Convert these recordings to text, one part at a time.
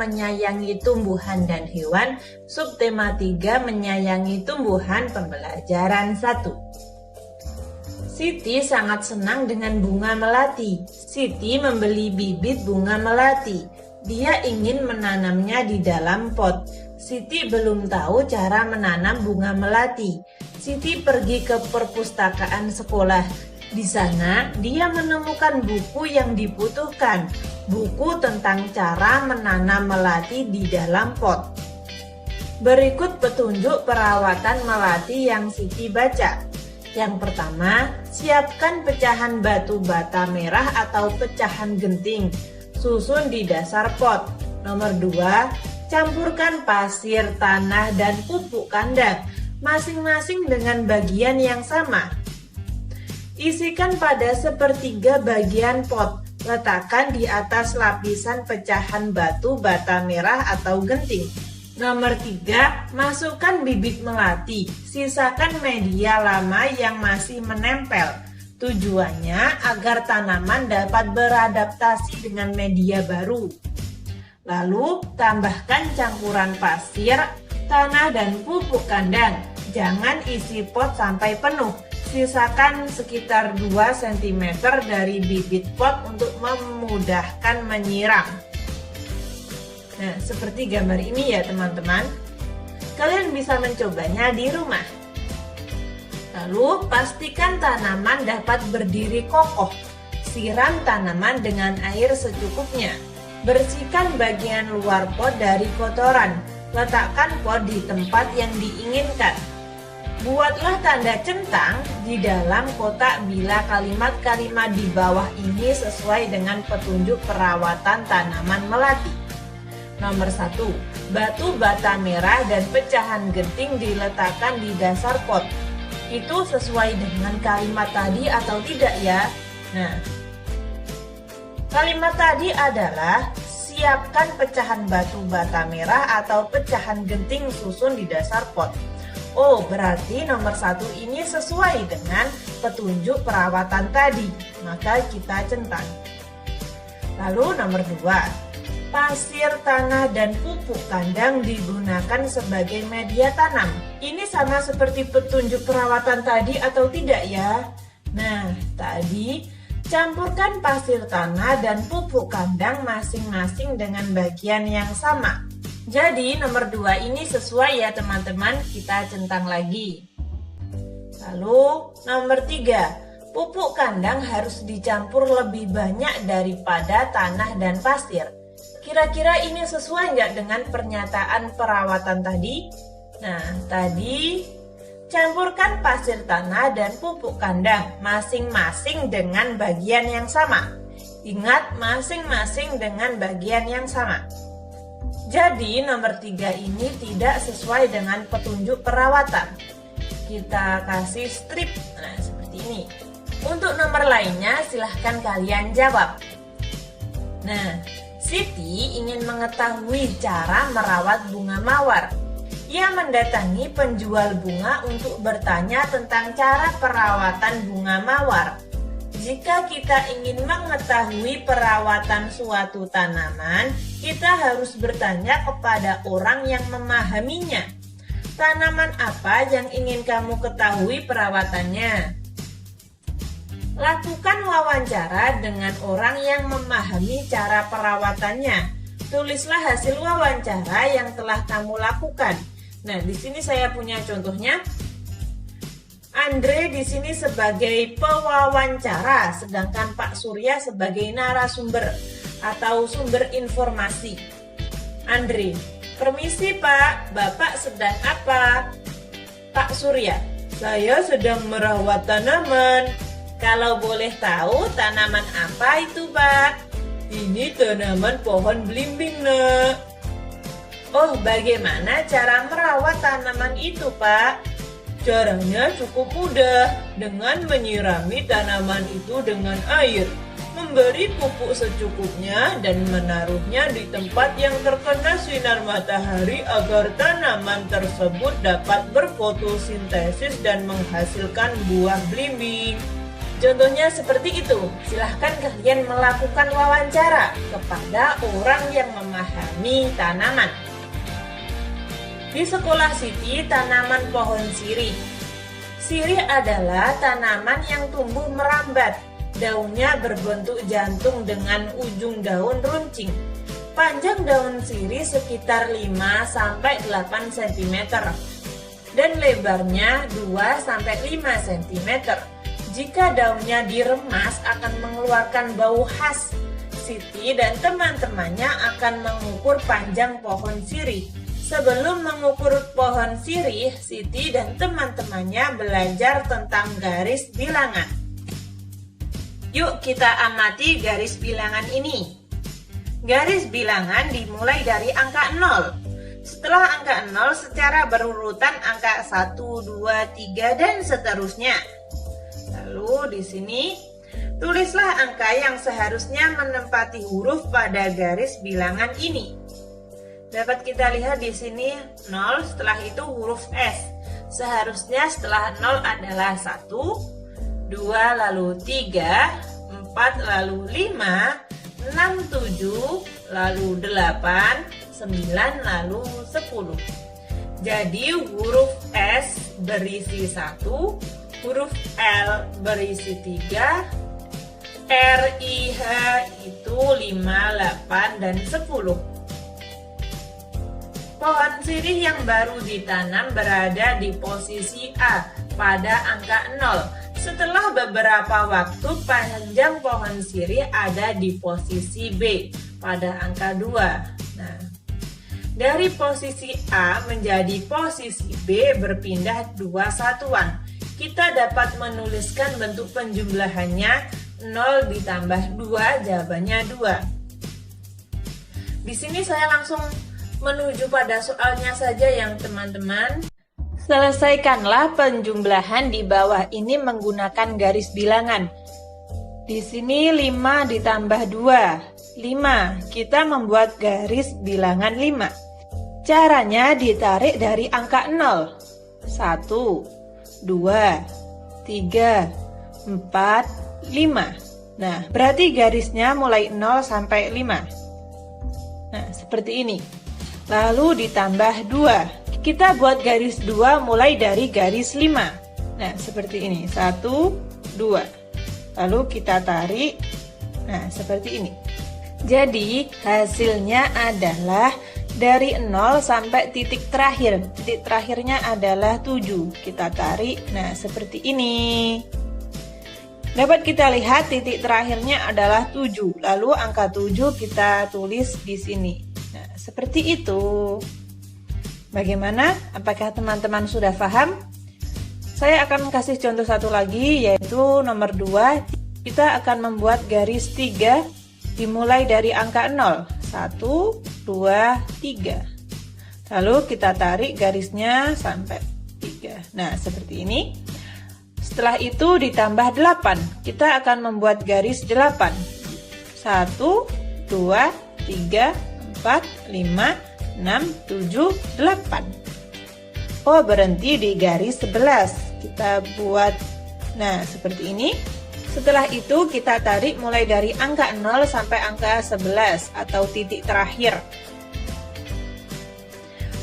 menyayangi tumbuhan dan hewan, subtema 3 menyayangi tumbuhan, pembelajaran 1. Siti sangat senang dengan bunga melati. Siti membeli bibit bunga melati. Dia ingin menanamnya di dalam pot. Siti belum tahu cara menanam bunga melati. Siti pergi ke perpustakaan sekolah. Di sana, dia menemukan buku yang dibutuhkan. Buku tentang cara menanam melati di dalam pot. Berikut petunjuk perawatan melati yang Siti baca. Yang pertama, siapkan pecahan batu bata merah atau pecahan genting. Susun di dasar pot. Nomor 2, campurkan pasir, tanah, dan pupuk kandang, masing-masing dengan bagian yang sama. Isikan pada sepertiga bagian pot. Letakkan di atas lapisan pecahan batu bata merah atau genting. Nomor 3, masukkan bibit melati. Sisakan media lama yang masih menempel. Tujuannya agar tanaman dapat beradaptasi dengan media baru. Lalu, tambahkan campuran pasir, tanah, dan pupuk kandang. Jangan isi pot sampai penuh. Sisakan sekitar 2 cm dari bibit pot untuk memudahkan menyiram. Nah, seperti gambar ini ya teman-teman. Kalian bisa mencobanya di rumah. Lalu, pastikan tanaman dapat berdiri kokoh. Siram tanaman dengan air secukupnya. Bersihkan bagian luar pot dari kotoran. Letakkan pot di tempat yang diinginkan. Buatlah tanda centang di dalam kotak bila kalimat-kalimat di bawah ini sesuai dengan petunjuk perawatan tanaman melati. Nomor 1, batu bata merah dan pecahan genting diletakkan di dasar pot. Itu sesuai dengan kalimat tadi atau tidak ya? Nah, kalimat tadi adalah siapkan pecahan batu bata merah atau pecahan genting susun di dasar pot. Oh, berarti nomor 1 ini sesuai dengan petunjuk perawatan tadi. Maka kita centang. Lalu nomor 2. Pasir, tanah, dan pupuk kandang digunakan sebagai media tanam. Ini sama seperti petunjuk perawatan tadi atau tidak ya? Nah, tadi campurkan pasir tanah dan pupuk kandang masing-masing dengan bagian yang sama. Jadi nomor 2 ini sesuai ya teman-teman, kita centang lagi. Lalu nomor 3, pupuk kandang harus dicampur lebih banyak daripada tanah dan pasir. Kira-kira ini sesuai nggak dengan pernyataan perawatan tadi? Nah, tadi campurkan pasir tanah dan pupuk kandang masing-masing dengan bagian yang sama. Ingat, masing-masing dengan bagian yang sama. Jadi nomor 3 ini tidak sesuai dengan petunjuk perawatan. Kita kasih strip, nah seperti ini. Untuk nomor lainnya silahkan kalian jawab. Nah, Siti ingin mengetahui cara merawat bunga mawar. Ia mendatangi penjual bunga untuk bertanya tentang cara perawatan bunga mawar. Jika kita ingin mengetahui perawatan suatu tanaman, kita harus bertanya kepada orang yang memahaminya. Tanaman apa yang ingin kamu ketahui perawatannya? Lakukan wawancara dengan orang yang memahami cara perawatannya. Tulislah hasil wawancara yang telah kamu lakukan. Nah, di sini saya punya contohnya. Andre di sini sebagai pewawancara, sedangkan Pak Surya sebagai narasumber atau sumber informasi. Andre, permisi Pak, Bapak sedang apa? Pak Surya, saya sedang merawat tanaman. Kalau boleh tahu tanaman apa itu Pak? Ini tanaman pohon belimbing nak. Oh, bagaimana cara merawat tanaman itu Pak? Caranya cukup mudah, dengan menyirami tanaman itu dengan air, memberi pupuk secukupnya dan menaruhnya di tempat yang terkena sinar matahari agar tanaman tersebut dapat berfotosintesis dan menghasilkan buah belimbing. Contohnya seperti itu. Silahkan kalian melakukan wawancara kepada orang yang memahami tanaman. Di sekolah Siti, tanaman pohon sirih. Sirih adalah tanaman yang tumbuh merambat. Daunnya berbentuk jantung dengan ujung daun runcing. Panjang daun sirih sekitar 5-8 cm dan lebarnya 2-5 cm. Jika daunnya diremas akan mengeluarkan bau khas. Siti dan teman-temannya akan mengukur panjang pohon sirih. Sebelum mengukur pohon sirih, Siti dan teman-temannya belajar tentang garis bilangan. Yuk kita amati garis bilangan ini. Garis bilangan dimulai dari angka 0. Setelah angka 0 secara berurutan angka 1, 2, 3 dan seterusnya. Lalu di sini tulislah angka yang seharusnya menempati huruf pada garis bilangan ini. Dapat kita lihat di sini 0, setelah itu huruf S. Seharusnya setelah 0 adalah 1, 2, lalu 3, 4, lalu 5, 6, 7, lalu 8, 9, lalu 10. Jadi huruf S berisi 1, huruf L berisi 3, R, I, H itu 5, 8, dan 10. Pohon sirih yang baru ditanam berada di posisi A pada angka 0. Setelah beberapa waktu, panjang pohon sirih ada di posisi B pada angka 2. Nah, dari posisi A menjadi posisi B berpindah 2 satuan. Kita dapat menuliskan bentuk penjumlahannya 0 ditambah 2, jawabannya 2. Di sini saya langsung menuju pada soalnya saja yang teman-teman. Selesaikanlah penjumlahan di bawah ini menggunakan garis bilangan. Di sini 5 ditambah 2, 5. Kita membuat garis bilangan 5. Caranya ditarik dari angka 0. 1, 2, 3, 4, 5. Nah, berarti garisnya mulai 0 sampai 5. Nah, seperti ini. Lalu ditambah 2. Kita buat garis 2 mulai dari garis 5. Nah, seperti ini. 1, 2. Lalu kita tarik. Nah, seperti ini. Jadi, hasilnya adalah dari 0 sampai titik terakhir. Titik terakhirnya adalah 7. Kita tarik. Nah, seperti ini. Dapat kita lihat titik terakhirnya adalah 7. Lalu angka 7 kita tulis di sini. Nah, seperti itu. Bagaimana? Apakah teman-teman sudah paham? Saya akan kasih contoh satu lagi, yaitu nomor 2. Kita akan membuat garis 3 dimulai dari angka 0. 1, 2, 3. Lalu kita tarik garisnya sampai 3. Nah, seperti ini. Setelah itu ditambah 8. Kita akan membuat garis 8. 1, 2, 3, 4, 5, 6, 7, 8. Oh, berhenti di garis 11. Kita buat, nah, seperti ini. Setelah itu kita tarik mulai dari angka 0 sampai angka 11 atau titik terakhir.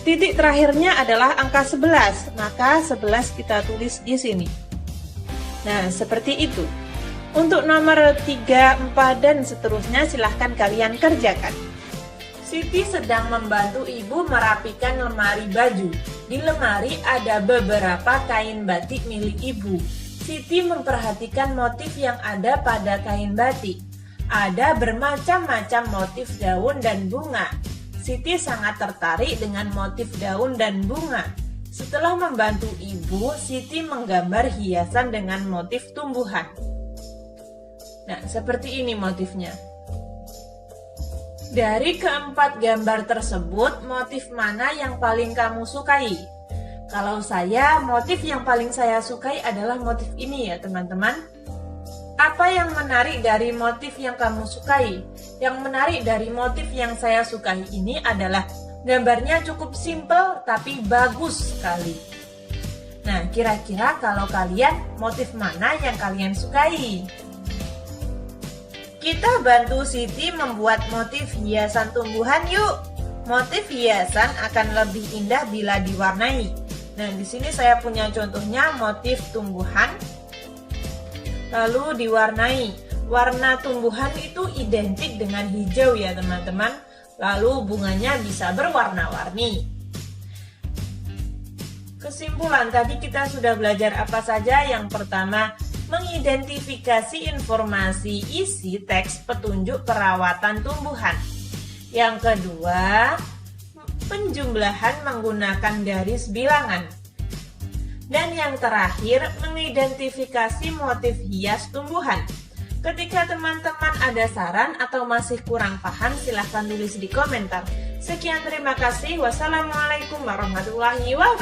Titik terakhirnya adalah angka 11, maka 11 kita tulis di sini. Nah, seperti itu. Untuk nomor 3, 4, dan seterusnya silahkan kalian kerjakan. Siti sedang membantu ibu merapikan lemari baju. Di lemari ada beberapa kain batik milik ibu. Siti memperhatikan motif yang ada pada kain batik. Ada bermacam-macam motif daun dan bunga. Siti sangat tertarik dengan motif daun dan bunga. Setelah membantu ibu, Siti menggambar hiasan dengan motif tumbuhan. Nah, seperti ini motifnya. Dari keempat gambar tersebut, motif mana yang paling kamu sukai? Kalau saya, motif yang paling saya sukai adalah motif ini ya teman-teman. Apa yang menarik dari motif yang kamu sukai? Yang menarik dari motif yang saya sukai ini adalah gambarnya cukup simpel tapi bagus sekali. Nah, kira-kira kalau kalian, motif mana yang kalian sukai? Kita bantu Siti membuat motif hiasan tumbuhan yuk. Motif hiasan akan lebih indah bila diwarnai. Nah, di sini saya punya contohnya motif tumbuhan. Lalu diwarnai. Warna tumbuhan itu identik dengan hijau ya teman-teman. Lalu bunganya bisa berwarna-warni. Kesimpulan, tadi kita sudah belajar apa saja? Yang pertama, mengidentifikasi informasi isi teks petunjuk perawatan tumbuhan. Yang kedua, penjumlahan menggunakan garis bilangan. Dan yang terakhir, mengidentifikasi motif hias tumbuhan. Ketika teman-teman ada saran atau masih kurang paham, silahkan tulis di komentar. Sekian, terima kasih. Wassalamualaikum warahmatullahi wabarakatuh.